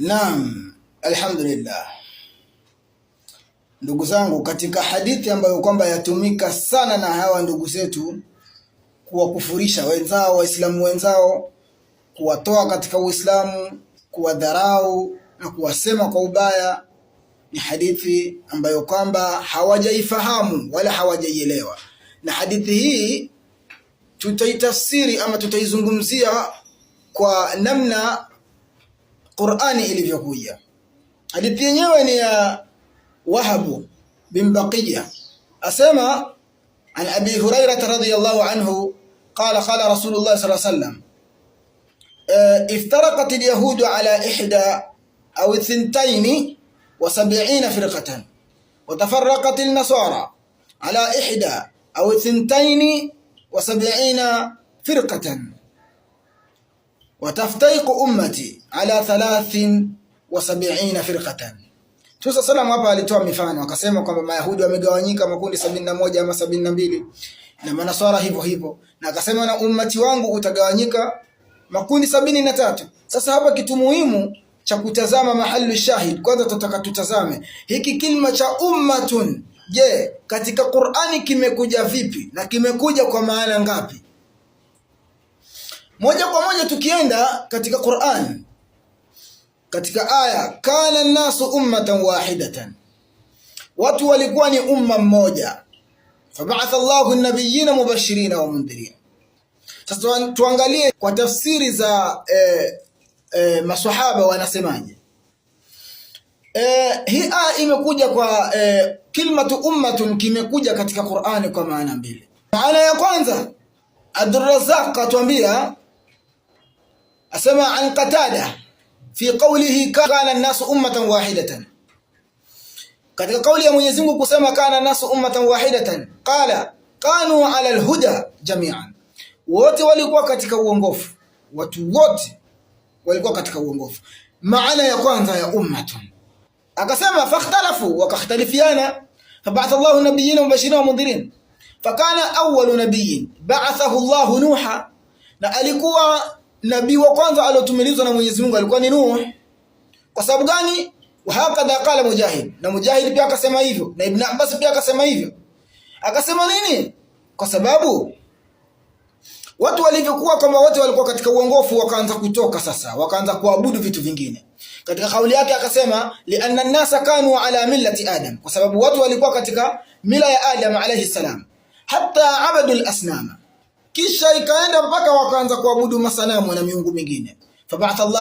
Naam, alhamdulillah. Ndugu zangu, katika hadithi ambayo kwamba yatumika sana na hawa ndugu zetu kuwakufurisha wenzao, waislamu wenzao, kuwatoa katika Uislamu, kuwadharau na kuwasema kwa ubaya, ni hadithi ambayo kwamba hawajaifahamu wala hawajaielewa. Na hadithi hii tutaitafsiri ama tutaizungumzia kwa namna Qur'ani ilivyokuja. Hadithi yenyewe ni ya Wahab bin Baqiya, asema an Abi Hurairah radhiyallahu anhu qala qala Rasulullah sallallahu alayhi wasallam iftaraqat al-yahud ala 71 أو 72 فرقة وتفرقت النصارى على 71 أو 72 فرقة وتفترق أمتي على 73 فرقة. Tusa salamu hapa alitoa mifano akasema kwamba Mayahudi wamegawanyika makundi 71 ama 72 na Manaswara hivyo hivyo, na akasema na ummati wangu utagawanyika makundi 73. Sasa hapa kitu muhimu cha kutazama mahali shahid, kwanza tutaka tutazame hiki kilima cha ummatun. Je, katika Qur'ani kimekuja vipi na kimekuja kwa maana ngapi? Moja kwa moja tukienda katika Qur'an, katika aya kana nasu ummatan wahidatan, watu walikuwa ni umma mmoja, fab'atha Allahu an-nabiyina mubashirin wa mundhirin. Sasa tuangalie kwa tafsiri za maswahaba wanasemaje. Hii aya imekuja kwa kilmatu ummatun, kimekuja katika Qur'ani kwa maana mbili. Maana ya kwanza, Abdurrazzaq atuambia, asema an Qatada fi qawlihi kana an-nasu ummatan wahidatan, katika kauli ya Mwenyezi Mungu kusema kana an-nasu ummatan wahidatan, qala kanu ala al-huda jami'an, wote walikuwa katika uongofu, watu wote walikuwa katika uongofu. Maana ya kwanza ya ummatun, akasema fakhtalafu, wakakhtalifiana, fab'atha Allahu nabiyina mubashirin wa mundhirin, fakana awwalu nabiyyin ba'athahu Allahu Nuha, na alikuwa nabii wa kwanza aliotumilizwa na Mwenyezi Mungu alikuwa ni Nuh. Kwa sababu gani? Wa hakadha qala Mujahid, na Mujahid pia akasema hivyo, na Ibn Abbas pia akasema hivyo. Akasema nini? Kwa sababu watu walivyokuwa kama wote walikuwa katika uongofu, wakaanza kutoka sasa, wakaanza kuabudu vitu vingine. Katika kauli yake akasema lianna an-nasa kanu ala millati Adam, kwa sababu watu walikuwa katika mila ya Adam alayhi salam, hatta abadu al-asnama, kisha ikaenda mpaka wakaanza kuabudu masanamu na miungu mingine. Fab'atha Allah